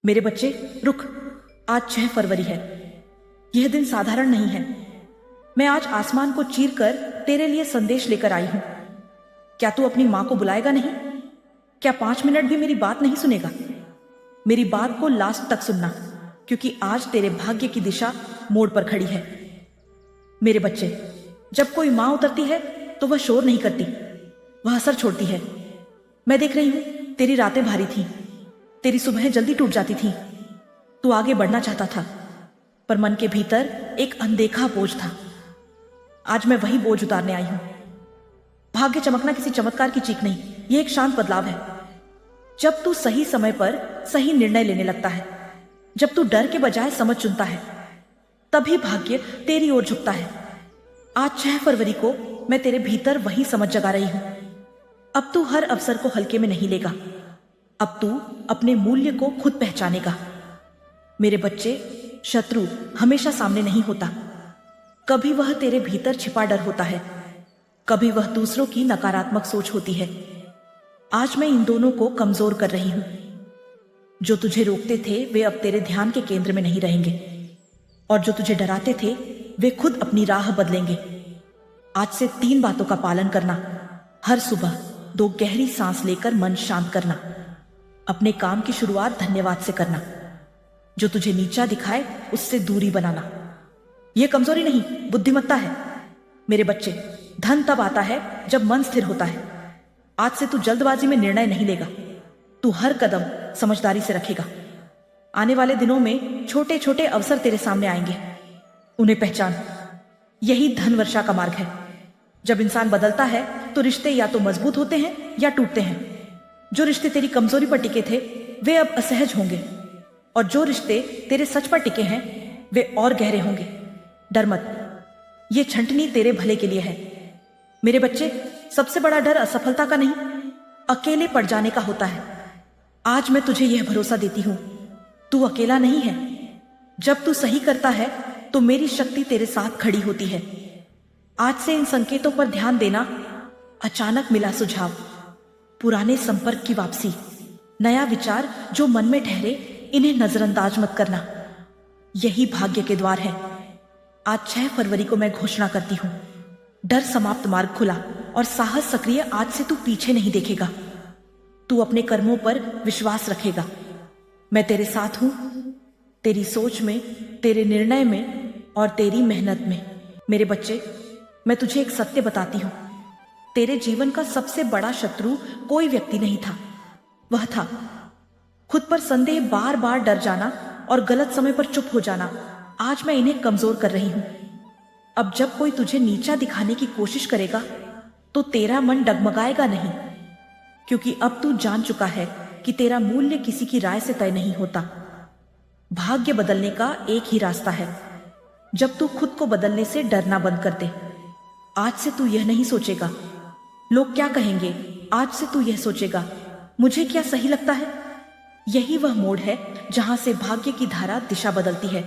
मेरे बच्चे रुक। आज 6 फरवरी है। यह दिन साधारण नहीं है। मैं आज आसमान को चीर कर तेरे लिए संदेश लेकर आई हूं। क्या तू अपनी मां को बुलाएगा नहीं? क्या 5 मिनट भी मेरी बात नहीं सुनेगा? मेरी बात को लास्ट तक सुनना, क्योंकि आज तेरे भाग्य की दिशा मोड़ पर खड़ी है। मेरे बच्चे, जब कोई मां उतरती है तो वह शोर नहीं करती, वह असर छोड़ती है। मैं देख रही हूं, तेरी रातें भारी थीं, तेरी सुबहें जल्दी टूट जाती थीं। तू आगे बढ़ना चाहता था, पर मन के भीतर एक अनदेखा बोझ था। आज मैं वही बोझ उतारने आई हूं। भाग्य चमकना किसी चमत्कार की चीख नहीं, यह एक शांत बदलाव है। जब तू सही समय पर सही निर्णय लेने लगता है, जब तू डर के बजाय समझ चुनता है, तभी भाग्य तेरी ओर झुकता है। आज 6 फरवरी को मैं तेरे भीतर वही समझ जगा रही हूं। अब तू हर अवसर को हल्के में नहीं लेगा। अब तू अपने मूल्य को खुद पहचानेगा। मेरे बच्चे, शत्रु हमेशा सामने नहीं होता। कभी वह तेरे भीतर छिपा डर होता है, कभी वह दूसरों की नकारात्मक सोच होती है। आज मैं इन दोनों को कमजोर कर रही हूं। जो तुझे रोकते थे वे अब तेरे ध्यान के केंद्र में नहीं रहेंगे, और जो तुझे डराते थे वे खुद अपनी राह बदलेंगे। आज से 3 बातों का पालन करना। हर सुबह 2 गहरी सांस लेकर मन शांत करना। अपने काम की शुरुआत धन्यवाद से करना। जो तुझे नीचा दिखाए उससे दूरी बनाना। यह कमजोरी नहीं, बुद्धिमत्ता है। मेरे बच्चे, धन तब आता है जब मन स्थिर होता है। आज से तू जल्दबाजी में निर्णय नहीं लेगा। तू हर कदम समझदारी से रखेगा। आने वाले दिनों में छोटे छोटे अवसर तेरे सामने आएंगे, उन्हें पहचान। यही धन वर्षा का मार्ग है। जब इंसान बदलता है तो रिश्ते या तो मजबूत होते हैं या टूटते हैं। जो रिश्ते तेरी कमजोरी पर टिके थे वे अब असहज होंगे, और जो रिश्ते तेरे सच पर टिके हैं वे और गहरे होंगे। डर मत, ये छंटनी तेरे भले के लिए है। मेरे बच्चे, सबसे बड़ा डर असफलता का नहीं, अकेले पड़ जाने का होता है। आज मैं तुझे यह भरोसा देती हूं, तू अकेला नहीं है। जब तू सही करता है तो मेरी शक्ति तेरे साथ खड़ी होती है। आज से इन संकेतों पर ध्यान देना। अचानक मिला सुझाव, पुराने संपर्क की वापसी, नया विचार जो मन में ठहरे, इन्हें नजरअंदाज मत करना। यही भाग्य के द्वार है। आज 6 फरवरी को मैं घोषणा करती हूं, डर समाप्त, मार्ग खुला, और साहस सक्रिय। आज से तू पीछे नहीं देखेगा। तू अपने कर्मों पर विश्वास रखेगा। मैं तेरे साथ हूं, तेरी सोच में, तेरे निर्णय में और तेरी मेहनत में। मेरे बच्चे, मैं तुझे एक सत्य बताती हूं। तेरे जीवन का सबसे बड़ा शत्रु कोई व्यक्ति नहीं था, वह था खुद पर संदेह, बार बार डर जाना और गलत समय पर चुप हो जाना। आज मैं इन्हें कमजोर कर रही हूं। अब जब कोई तुझे नीचा दिखाने की कोशिश करेगा तो तेरा मन डगमगाएगा नहीं, क्योंकि अब तू जान चुका है कि तेरा मूल्य किसी की राय से तय नहीं होता। भाग्य बदलने का एक ही रास्ता है, जब तू खुद को बदलने से डरना बंद कर दे। आज से तू यह नहीं सोचेगा लोग क्या कहेंगे, आज से तू यह सोचेगा मुझे क्या सही लगता है। यही वह मोड़ है जहां से भाग्य की धारा दिशा बदलती है।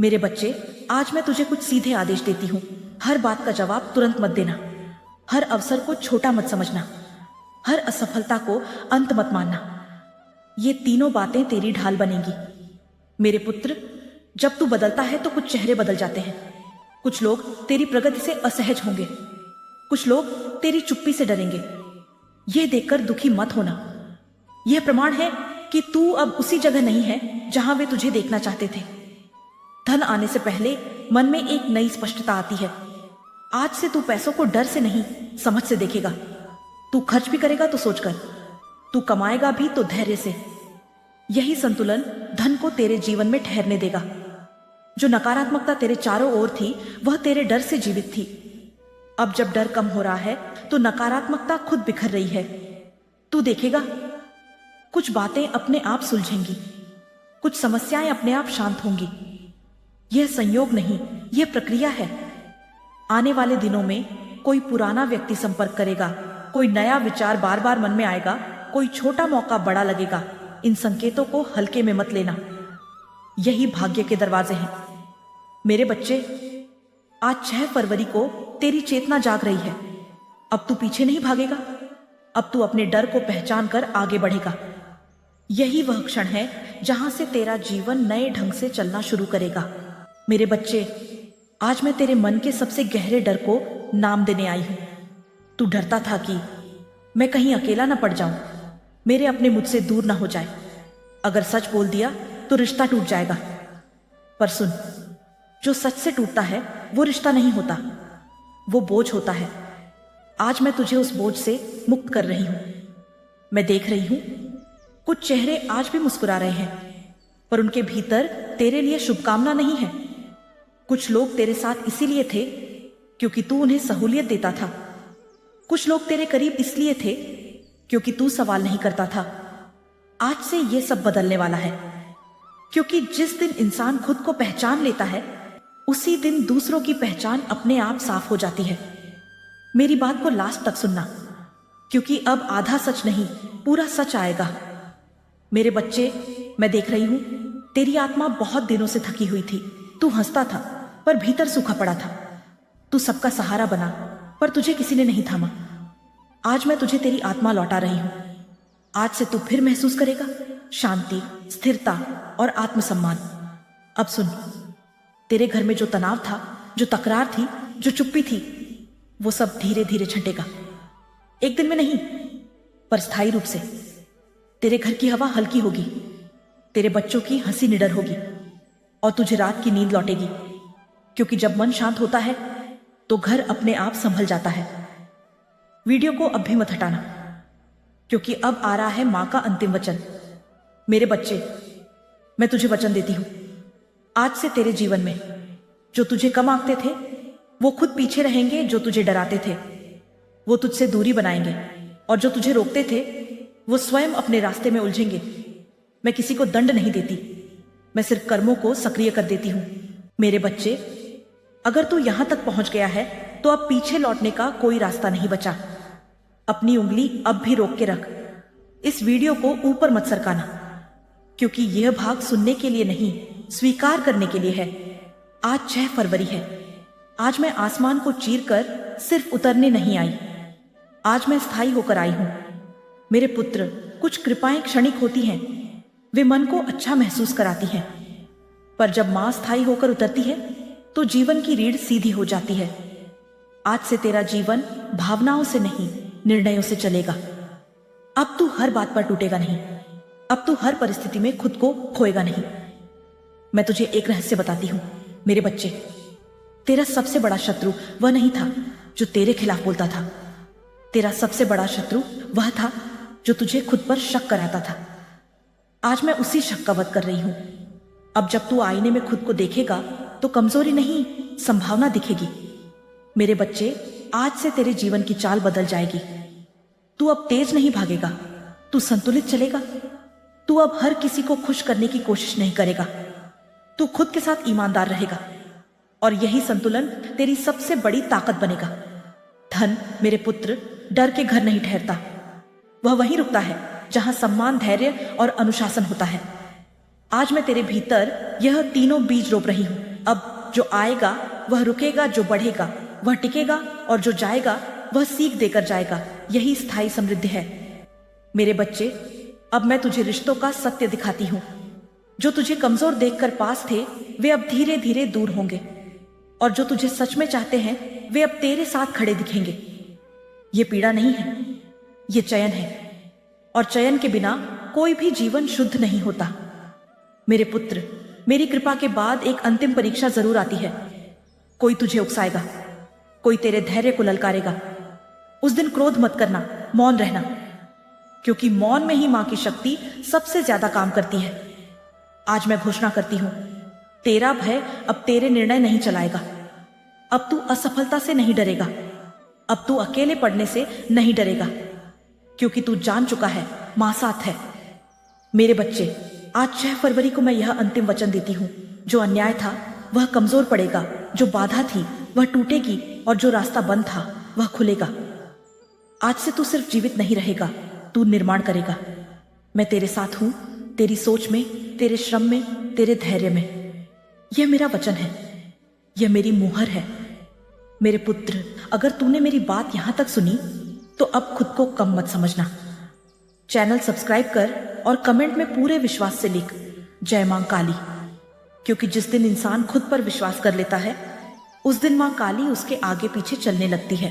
मेरे बच्चे, आज मैं तुझे कुछ सीधे आदेश देती हूं। हर बात का जवाब तुरंत मत देना, हर अवसर को छोटा मत समझना, हर असफलता को अंत मत मानना। ये तीनों बातें तेरी ढाल बनेंगी। मेरे पुत्र, जब तू बदलता है तो कुछ चेहरे बदल जाते हैं। कुछ लोग तेरी प्रगति से असहज होंगे, कुछ लोग तेरी चुप्पी से डरेंगे। यह देखकर दुखी मत होना। यह प्रमाण है कि तू अब उसी जगह नहीं है जहां वे तुझे देखना चाहते थे। धन आने से पहले मन में एक नई स्पष्टता आती है। आज से तू पैसों को डर से नहीं, समझ से देखेगा। तू खर्च भी करेगा तो सोचकर, तू कमाएगा भी तो धैर्य से। यही संतुलन धन को तेरे जीवन में ठहरने देगा। जो नकारात्मकता तेरे चारों ओर थी वह तेरे डर से जीवित थी। अब जब डर कम हो रहा है तो नकारात्मकता खुद बिखर रही है। तू देखेगा, कुछ बातें अपने आप सुलझेंगी, कुछ समस्याएं अपने आप शांत होंगी। यह संयोग नहीं, यह प्रक्रिया है। आने वाले दिनों में कोई पुराना व्यक्ति संपर्क करेगा, कोई नया विचार बार बार मन में आएगा, कोई छोटा मौका बड़ा लगेगा। इन संकेतों को हल्के में मत लेना, यही भाग्य के दरवाजे हैं। मेरे बच्चे, आज 6 फरवरी को तेरी चेतना जाग रही है। अब तू पीछे नहीं भागेगा, अब तू अपने डर को पहचान कर आगे बढ़ेगा। यही वह क्षण है जहां से तेरा जीवन नए ढंग से चलना शुरू करेगा। मेरे बच्चे, आज मैं तेरे मन के सबसे गहरे डर को नाम देने आई हूं। तू डरता था कि मैं कहीं अकेला ना पड़ जाऊं, मेरे अपने मुझसे दूर ना हो जाए। अगर सच बोल दिया तो रिश्ता टूट जाएगा। पर सुन, जो सच से टूटता है वो रिश्ता नहीं होता, वो बोझ होता है। आज मैं तुझे उस बोझ से मुक्त कर रही हूं। मैं देख रही हूं कुछ चेहरे आज भी मुस्कुरा रहे हैं, पर उनके भीतर तेरे लिए शुभकामना नहीं है। कुछ लोग तेरे साथ इसीलिए थे क्योंकि तू उन्हें सहूलियत देता था। कुछ लोग तेरे करीब इसलिए थे क्योंकि तू सवाल नहीं करता था। आज से ये सब बदलने वाला है, क्योंकि जिस दिन इंसान खुद को पहचान लेता है उसी दिन दूसरों की पहचान अपने आप साफ हो जाती है। मेरी बात को लास्ट तक सुनना, क्योंकि अब आधा सच नहीं पूरा सच आएगा। मेरे बच्चे, मैं देख रही हूं तेरी आत्मा बहुत दिनों से थकी हुई थी। तू हंसता था पर भीतर सूखा पड़ा था। तू सबका सहारा बना पर तुझे किसी ने नहीं थामा। आज मैं तुझे तेरी आत्मा लौटा रही हूं। आज से तू फिर महसूस करेगा शांति, स्थिरता और आत्मसम्मान। अब सुन, तेरे घर में जो तनाव था, जो तकरार थी, जो चुप्पी थी, वो सब धीरे धीरे छंटेगा। एक दिन में नहीं, पर स्थायी रूप से। तेरे घर की हवा हल्की होगी, तेरे बच्चों की हंसी निडर होगी और तुझे रात की नींद लौटेगी। क्योंकि जब मन शांत होता है तो घर अपने आप संभल जाता है। वीडियो को अब भी मत हटाना, क्योंकि अब आ रहा है मां का अंतिम वचन। मेरे बच्चे, मैं तुझे वचन देती हूं, आज से तेरे जीवन में जो तुझे कम आंकते थे वो खुद पीछे रहेंगे। जो तुझे डराते थे वो तुझसे दूरी बनाएंगे, और जो तुझे रोकते थे वो स्वयं अपने रास्ते में उलझेंगे। मैं किसी को दंड नहीं देती, मैं सिर्फ कर्मों को सक्रिय कर देती हूं। मेरे बच्चे, अगर तू यहां तक पहुंच गया है तो अब पीछे लौटने का कोई रास्ता नहीं बचा। अपनी उंगली अब भी रोक के रख। इस वीडियो को ऊपर मत सरकाना, क्योंकि यह भाग सुनने के लिए नहीं, स्वीकार करने के लिए है। आज 6 फरवरी है। आज मैं आसमान को चीरकर सिर्फ उतरने नहीं आई, आज मैं स्थायी होकर आई हूं। मेरे पुत्र, कुछ कृपाएं क्षणिक होती हैं, वे मन को अच्छा महसूस कराती हैं, पर जब मां स्थायी होकर उतरती है तो जीवन की रीढ़ सीधी हो जाती है। आज से तेरा जीवन भावनाओं से नहीं, निर्णयों से चलेगा। अब तू हर बात पर टूटेगा नहीं, अब तू हर परिस्थिति में खुद को खोएगा नहीं। मैं तुझे एक रहस्य बताती हूं मेरे बच्चे, तेरा सबसे बड़ा शत्रु वह नहीं था जो तेरे खिलाफ बोलता था। तेरा सबसे बड़ा शत्रु वह था जो तुझे खुद पर शक कराता था। आज मैं उसी शक का वध कर रही हूं। अब जब तू आईने में खुद को देखेगा तो कमजोरी नहीं, संभावना दिखेगी। मेरे बच्चे, आज से तेरे जीवन की चाल बदल जाएगी। तू अब तेज नहीं भागेगा, तू संतुलित चलेगा। तू अब हर किसी को खुश करने की कोशिश नहीं करेगा, तू खुद के साथ ईमानदार रहेगा, और यही संतुलन तेरी सबसे बड़ी ताकत बनेगा। धन, मेरे पुत्र, डर के घर नहीं ठहरता, वह वहीं रुकता है जहां सम्मान, धैर्य और अनुशासन होता है। आज मैं तेरे भीतर यह तीनों बीज रोप रही हूं। अब जो आएगा वह रुकेगा, जो बढ़ेगा वह टिकेगा, और जो जाएगा वह सीख देकर जाएगा। यही स्थायी समृद्धि है। मेरे बच्चे, अब मैं तुझे रिश्तों का सत्य दिखाती हूं। जो तुझे कमजोर देखकर पास थे वे अब धीरे धीरे दूर होंगे, और जो तुझे सच में चाहते हैं वे अब तेरे साथ खड़े दिखेंगे। ये पीड़ा नहीं है, ये चयन है, और चयन के बिना कोई भी जीवन शुद्ध नहीं होता। मेरे पुत्र, मेरी कृपा के बाद एक अंतिम परीक्षा जरूर आती है। कोई तुझे उकसाएगा, कोई तेरे धैर्य को ललकारेगा। उस दिन क्रोध मत करना, मौन रहना, क्योंकि मौन में ही मां की शक्ति सबसे ज्यादा काम करती है। आज मैं घोषणा करती हूं, तेरा भय अब तेरे निर्णय नहीं चलाएगा। अब तू असफलता से नहीं डरेगा, अब तू अकेले पड़ने से नहीं डरेगा, क्योंकि तू जान चुका है मां साथ है। मेरे बच्चे, आज 6 फरवरी को मैं यह अंतिम वचन देती हूं, जो अन्याय था वह कमजोर पड़ेगा, जो बाधा थी वह टूटेगी, और जो रास्ता बंद था वह खुलेगा। आज से तू सिर्फ जीवित नहीं रहेगा, तू निर्माण करेगा। मैं तेरे साथ हूं, तेरी सोच में, तेरे श्रम में, तेरे धैर्य में। यह मेरा वचन है, यह मेरी मुहर है। मेरे पुत्र, अगर तूने मेरी बात यहां तक सुनी तो अब खुद को कम मत समझना। चैनल सब्सक्राइब कर और कमेंट में पूरे विश्वास से लिख जय मां काली, क्योंकि जिस दिन इंसान खुद पर विश्वास कर लेता है उस दिन मां काली उसके आगे पीछे चलने लगती है।